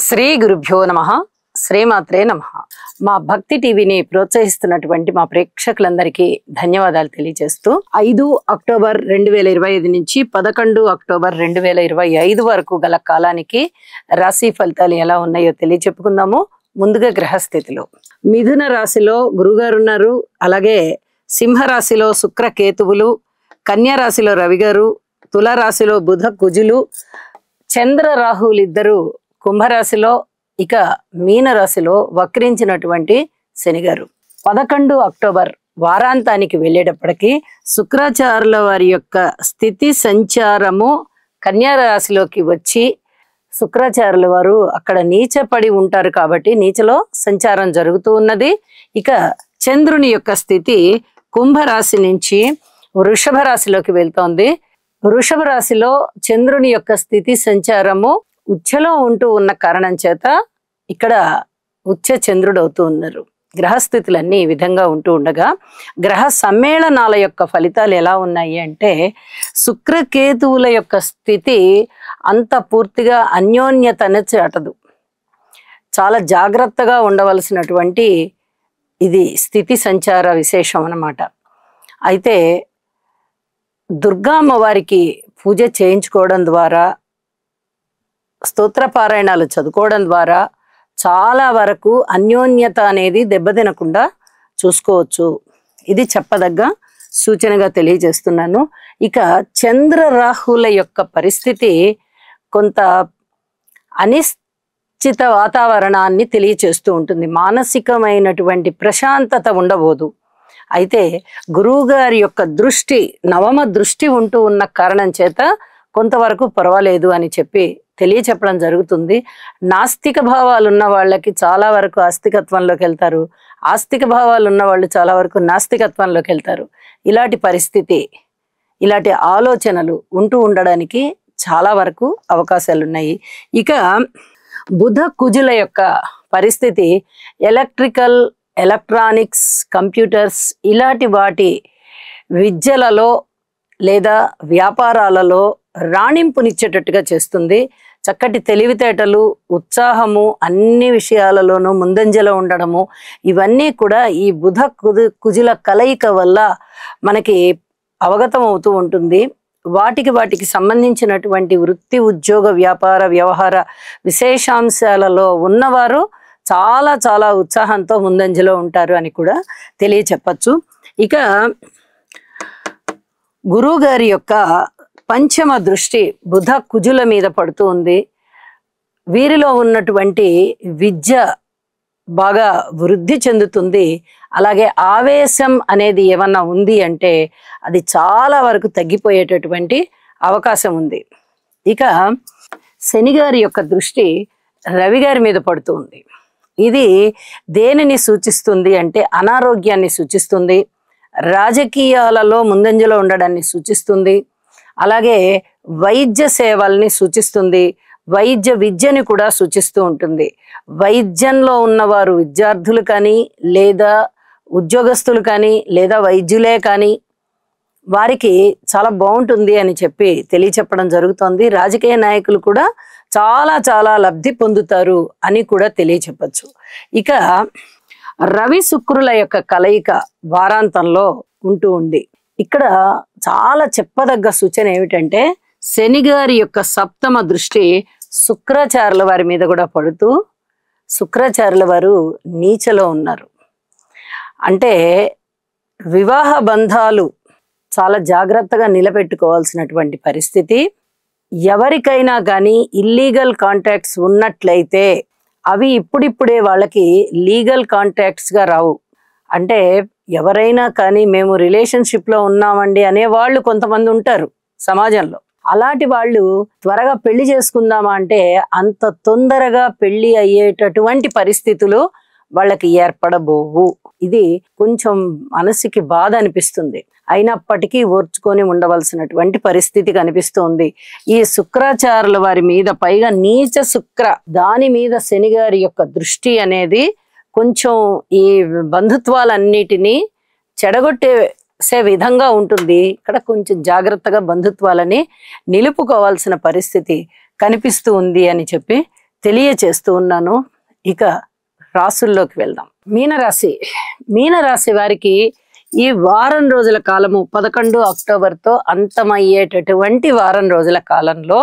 శ్రీ గురుభ్యో నమః. శ్రీమాత్రే నమః. మా భక్తి టీవీని ప్రోత్సహిస్తున్నటువంటి మా ప్రేక్షకులందరికీ ధన్యవాదాలు తెలియజేస్తూ 5 అక్టోబర్ 2025 నుంచి 11 అక్టోబర్ 2025 వరకు గల కాలానికి రాశి ఫలితాలు ఎలా ఉన్నాయో తెలియచెప్పుకుందాము. ముందుగా గ్రహస్థితిలో మిథున రాశిలో గురుగారు ఉన్నారు. అలాగే సింహ రాశిలో శుక్ర కేతువులు, కన్యా రాశిలో రవి గారు, తుల రాశిలో బుధ కుజులు, చంద్ర రాహువులు ఇద్దరు కుంభరాశిలో, ఇక మీన రాశిలో వక్రించినటువంటి శనిగారు. 11 అక్టోబర్ వారాంతానికి వెళ్ళేటప్పటికి శుక్రాచార్యుల వారి యొక్క స్థితి సంచారము కన్యా రాశిలోకి వచ్చి శుక్రాచార్యుల వారు అక్కడ నీచపడి ఉంటారు కాబట్టి నీచలో సంచారం జరుగుతూ ఉన్నది. ఇక చంద్రుని యొక్క స్థితి కుంభరాశి నుంచి వృషభ రాశిలోకి వెళ్తోంది. వృషభ రాశిలో చంద్రుని యొక్క స్థితి సంచారము ఉచ్చలో ఉంటూ ఉన్న కారణం చేత ఇక్కడ ఉచ్చ చంద్రుడు అవుతూ ఉన్నారు. గ్రహస్థితులన్నీ ఈ విధంగా ఉంటూ ఉండగా గ్రహ సమ్మేళనాల యొక్క ఫలితాలు ఎలా ఉన్నాయి అంటే శుక్రకేతువుల యొక్క స్థితి అంత పూర్తిగా అన్యోన్యతను చాటదు. చాలా జాగ్రత్తగా ఉండవలసినటువంటి ఇది స్థితి సంచార విశేషం అన్నమాట. అయితే దుర్గా అమ్మవారికి పూజ చేయించుకోవడం ద్వారా, స్తోత్రపారాయణాలు చదువుకోవడం ద్వారా చాలా వరకు అన్యోన్యత అనేది దెబ్బతినకుండా చూసుకోవచ్చు. ఇది చెప్పదగ్గ సూచనగా తెలియజేస్తున్నాను. ఇక చంద్ర రాహుల యొక్క పరిస్థితి కొంత అనిశ్చిత వాతావరణాన్ని తెలియచేస్తూ ఉంటుంది. మానసికమైనటువంటి ప్రశాంతత ఉండబోదు. అయితే గురువు గారి యొక్క దృష్టి, నవమ దృష్టి ఉంటూ ఉన్న కారణం చేత కొంతవరకు పర్వాలేదు అని చెప్పి తెలియచెప్పడం జరుగుతుంది. నాస్తిక భావాలు ఉన్న వాళ్ళకి చాలా వరకు ఆస్తికత్వంలోకి వెళ్తారు, ఆస్తిక భావాలు ఉన్న వాళ్ళు చాలా వరకు నాస్తికత్వంలోకి వెళ్తారు. ఇలాంటి పరిస్థితి, ఇలాంటి ఆలోచనలు ఉంటూ ఉండడానికి చాలా వరకు అవకాశాలు ఉన్నాయి. ఇక బుధ కుజుల యొక్క పరిస్థితి ఎలక్ట్రికల్, ఎలక్ట్రానిక్స్, కంప్యూటర్స్ ఇలాంటి వాటి విద్యలలో లేదా వ్యాపారాలలో రాణింపునిచ్చేటట్టుగా చేస్తుంది. చక్కటి తెలివితేటలు, ఉత్సాహము, అన్ని విషయాలలోనూ ముందంజలో ఉండడము, ఇవన్నీ కూడా ఈ బుధ కుజుల కలయిక వల్ల మనకి అవగతం అవుతూ ఉంటుంది. వాటికి సంబంధించినటువంటి వృత్తి, ఉద్యోగ, వ్యాపార, వ్యవహార విశేషాంశాలలో ఉన్నవారు చాలా చాలా ఉత్సాహంతో ముందంజలో ఉంటారు అని కూడా తెలియచెప్పచ్చు. ఇక గురువు గారి యొక్క పంచమ దృష్టి బుధ కుజుల మీద పడుతూ ఉంది. వీరిలో ఉన్నటువంటి విద్య బాగా వృద్ధి చెందుతుంది. అలాగే ఆవేశం అనేది ఏమన్నా ఉంది అంటే అది చాలా వరకు తగ్గిపోయేటటువంటి అవకాశం ఉంది. ఇక శని గారి యొక్క దృష్టి రవి గారి మీద పడుతూ ఉంది. ఇది దేనిని సూచిస్తుంది అంటే అనారోగ్యాన్ని సూచిస్తుంది, రాజకీయాలలో ముందంజలో ఉండడాన్ని సూచిస్తుంది, అలాగే వైద్య సేవల్ని సూచిస్తుంది, వైద్య విద్యని కూడా సూచిస్తూ ఉంటుంది. వైద్యంలో ఉన్నవారు విద్యార్థులు కానీ, లేదా ఉద్యోగస్తులు కానీ, లేదా వైద్యులే కానీ వారికి చాలా బాగుంటుంది అని చెప్పి తెలియచెప్పడం జరుగుతోంది. రాజకీయ నాయకులు కూడా చాలా చాలా లబ్ధి పొందుతారు అని కూడా తెలియచెప్పచ్చు. ఇక రవి శుక్రుల యొక్క కలయిక వారాంతంలో ఉంటూ ఉంది. ఇక్కడ చాలా చెప్పదగ్గ సూచన ఏమిటంటే శని గారి యొక్క సప్తమ దృష్టి శుక్రాచార్యుల వారి మీద కూడా పడుతూ శుక్రాచార్యుల వారు నీచలో ఉన్నారు. అంటే వివాహ బంధాలు చాలా జాగ్రత్తగా నిలబెట్టుకోవాల్సినటువంటి పరిస్థితి. ఎవరికైనా కానీ ఇల్లీగల్ కాంటాక్ట్స్ ఉన్నట్లయితే అవి ఇప్పుడిప్పుడే వాళ్ళకి లీగల్ కాంటాక్ట్స్గా రావు. అంటే ఎవరైనా కానీ మేము రిలేషన్షిప్లో ఉన్నామండి అనే వాళ్ళు కొంతమంది ఉంటారు సమాజంలో. అలాంటి వాళ్ళు త్వరగా పెళ్లి చేసుకుందామా అంటే అంత తొందరగా పెళ్లి అయ్యేటటువంటి పరిస్థితులు వాళ్ళకి ఏర్పడబోవు. ఇది కొంచెం మనసుకి బాధ అనిపిస్తుంది. అయినప్పటికీ ఓర్చుకొని ఉండవలసినటువంటి పరిస్థితి కనిపిస్తోంది. ఈ శుక్రాచార్యుల వారి మీద పైగా నీచ శుక్ర, దాని మీద శని గారి యొక్క దృష్టి అనేది కొంచెం ఈ బంధుత్వాలన్నిటినీ చెడగొట్టేసే విధంగా ఉంటుంది. ఇక్కడ కొంచెం జాగ్రత్తగా బంధుత్వాలని నిలుపుకోవాల్సిన పరిస్థితి కనిపిస్తూ ఉంది అని చెప్పి తెలియచేస్తూ ఉన్నాను. ఇక రాసుల్లోకి వెళ్దాం. మీనరాశి వారికి ఈ వారం రోజుల కాలము 11 అక్టోబర్తో అంతమయ్యేటటువంటి వారం రోజుల కాలంలో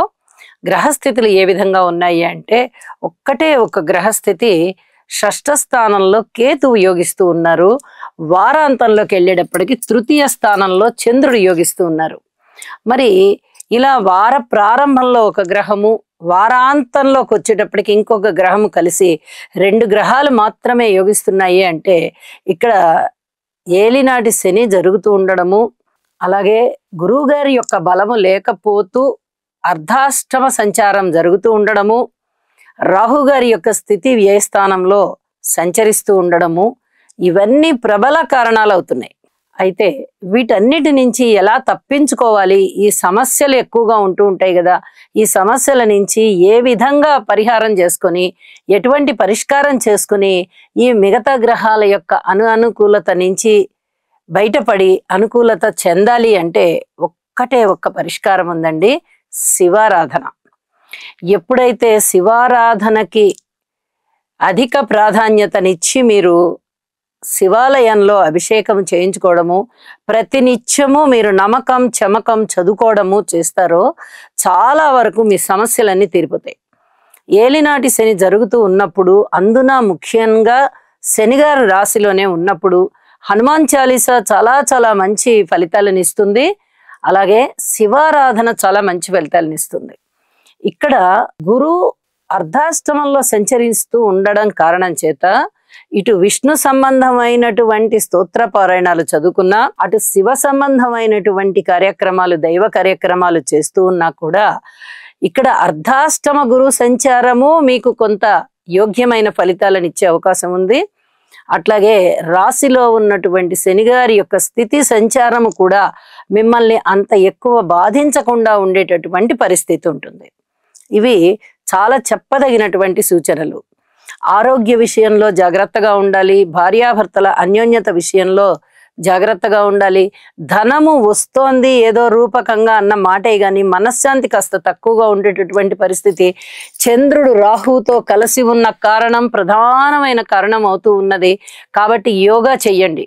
గ్రహస్థితులు ఏ విధంగా ఉన్నాయి అంటే, ఒక్కటే ఒక గ్రహస్థితి షష్ఠ స్థానంలో కేతువు యోగిస్తూ ఉన్నారు. వారాంతంలోకి వెళ్ళేటప్పటికి తృతీయ స్థానంలో చంద్రుడు యోగిస్తూ ఉన్నారు. మరి ఇలా వార ప్రారంభంలో ఒక గ్రహము, వారాంతంలోకి వచ్చేటప్పటికి ఇంకొక గ్రహము కలిసి 2 గ్రహాలు మాత్రమే యోగిస్తున్నాయి అంటే, ఇక్కడ ఏలినాటి శని జరుగుతూ ఉండడము, అలాగే గురువు గారి యొక్క బలము లేకపోతూ అర్ధాష్టమ సంచారం జరుగుతూ ఉండడము, రాహు గారి యొక్క స్థితి వ్యయస్థానంలో సంచరిస్తూ ఉండడము, ఇవన్నీ ప్రబల కారణాలు అవుతున్నాయి. అయితే వీటన్నిటి నుంచి ఎలా తప్పించుకోవాలి, ఈ సమస్యలు ఎక్కువగా ఉంటూ ఉంటాయి కదా, ఈ సమస్యల నుంచి ఏ విధంగా పరిహారం చేసుకొని, ఎటువంటి పరిష్కారం చేసుకుని ఈ మిగతా గ్రహాల యొక్క అనుకూలత నుంచి బయటపడి అనుకూలత చెందాలి అంటే ఒక్కటే ఒక్క పరిష్కారం ఉందండి, శివారాధన. ఎప్పుడైతే శివారాధనకి అధిక ప్రాధాన్యతనిచ్చి మీరు శివాలయంలో అభిషేకం చేయించుకోవడము, ప్రతినిత్యము మీరు నమకం చమకం చదువుకోవడము చేస్తారో చాలా వరకు మీ సమస్యలన్నీ తీరిపోతాయి. ఏలినాటి శని జరుగుతూ ఉన్నప్పుడు, అందున ముఖ్యంగా శనిగారు రాశిలోనే ఉన్నప్పుడు హనుమాన్ చాలీసా చాలా చాలా మంచి ఫలితాలను ఇస్తుంది. అలాగే శివారాధన చాలా మంచి ఫలితాలను ఇస్తుంది. ఇక్కడ గురు అర్ధాష్టమంలో సంచరిస్తూ ఉండడం కారణం చేత ఇటు విష్ణు సంబంధమైనటువంటి స్తోత్ర పారాయణాలు చదువుకున్నా, అటు శివ సంబంధమైనటువంటి కార్యక్రమాలు, దైవ కార్యక్రమాలు చేస్తూ ఉన్నా కూడా ఇక్కడ అర్ధాష్టమ గురు సంచారము మీకు కొంత యోగ్యమైన ఫలితాలను ఇచ్చే అవకాశం ఉంది. అట్లాగే రాశిలో ఉన్నటువంటి శనిగారి యొక్క స్థితి సంచారము కూడా మిమ్మల్ని అంత ఎక్కువ బాధించకుండా ఉండేటటువంటి పరిస్థితి ఉంటుంది. ఇవి చాలా చెప్పదగినటువంటి సూచనలు. ఆరోగ్య విషయంలో జాగ్రత్తగా ఉండాలి, భార్యాభర్తల అన్యోన్యత విషయంలో జాగ్రత్తగా ఉండాలి. ధనము వస్తోంది ఏదో రూపకంగా అన్న మాటే గాని మనశ్శాంతి కాస్త తక్కువగా ఉండేటటువంటి పరిస్థితి చంద్రుడు రాహువుతో కలిసి ఉన్న కారణం ప్రధానమైన కారణం అవుతూ ఉన్నది. కాబట్టి యోగా చెయ్యండి.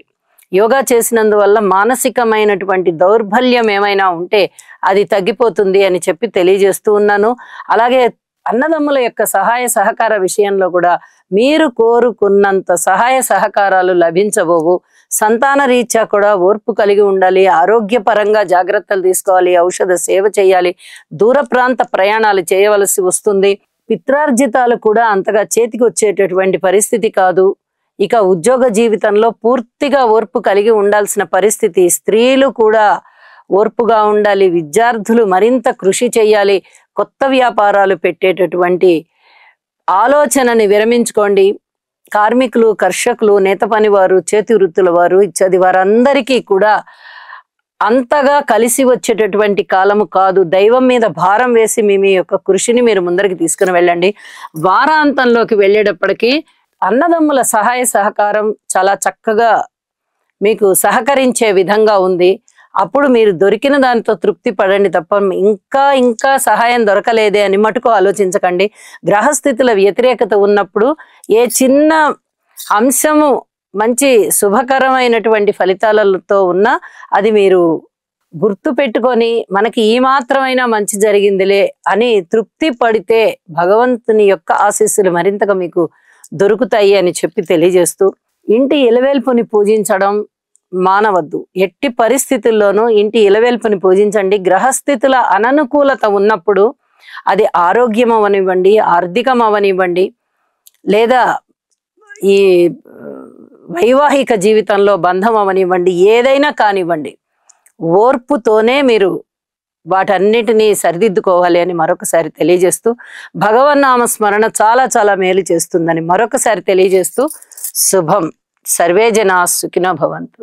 యోగా చేసినందువల్ల మానసికమైనటువంటి దౌర్బల్యం ఏమైనా ఉంటే అది తగ్గిపోతుంది అని చెప్పి తెలియజేస్తూ ఉన్నాను. అలాగే అన్నదమ్ముల యొక్క సహాయ సహకార విషయంలో కూడా మీరు కోరుకున్నంత సహాయ సహకారాలు లభించబోవు. సంతాన రీత్యా కూడా ఓర్పు కలిగి ఉండాలి, ఆరోగ్యపరంగా జాగ్రత్తలు తీసుకోవాలి, ఔషధ సేవ చేయాలి, దూర ప్రాంత ప్రయాణాలు చేయవలసి వస్తుంది. పిత్రార్జితాలు కూడా అంతగా చేతికి వచ్చేటటువంటి పరిస్థితి కాదు. ఇక ఉద్యోగ జీవితంలో పూర్తిగా ఓర్పు కలిగి ఉండాల్సిన పరిస్థితి. స్త్రీలు కూడా ఓర్పుగా ఉండాలి, విద్యార్థులు మరింత కృషి చేయాలి, కొత్త వ్యాపారాలు పెట్టేటటువంటి ఆలోచనని విరమించుకోండి. కార్మికులు, కర్షకులు, నేత పనివారు, చేతి వృత్తుల వారు ఇత్యాది వారందరికీ కూడా అంతగా కలిసి వచ్చేటటువంటి కాలము కాదు. దైవం మీద భారం వేసి మీ యొక్క కృషిని మీరు ముందరికి తీసుకుని వెళ్ళండి. వారాంతంలోకి వెళ్ళేటప్పటికీ అన్నదమ్ముల సహాయ సహకారం చాలా చక్కగా మీకు సహకరించే విధంగా ఉంది. అప్పుడు మీరు దొరికిన దానితో తృప్తి పడండి తప్ప ఇంకా సహాయం దొరకలేదే అని మటుకు ఆలోచించకండి. గ్రహస్థితుల వ్యతిరేకత ఉన్నప్పుడు ఏ చిన్న అంశము మంచి శుభకరమైనటువంటి ఫలితాలతో ఉన్నా అది మీరు గుర్తు పెట్టుకొని మనకి ఈ మాత్రమైనా మంచి జరిగిందిలే అని తృప్తి పడితే భగవంతుని యొక్క ఆశీస్సులు మరింతగా మీకు దొరుకుతాయి అని చెప్పి తెలియజేస్తూ, ఇంటి ఇలవేల్పుని పూజించడం మానవద్దు. ఎట్టి పరిస్థితుల్లోనూ ఇంటి ఇలవేల్పుని పూజించండి. గ్రహస్థితుల అననుకూలత ఉన్నప్పుడు అది ఆరోగ్యం అవనివ్వండి, ఆర్థికం అవనివ్వండి, లేదా ఈ వైవాహిక జీవితంలో బంధం అవనివ్వండి, ఏదైనా కానివ్వండి, ఓర్పుతోనే మీరు వాటన్నిటినీ సరిదిద్దుకోవాలి అని మరొకసారి తెలియజేస్తూ, భగవన్నామ స్మరణ చాలా చాలా మేలు చేస్తుందని మరొకసారి తెలియజేస్తూ, శుభం. సర్వే జనా సుఖినో భవంతు.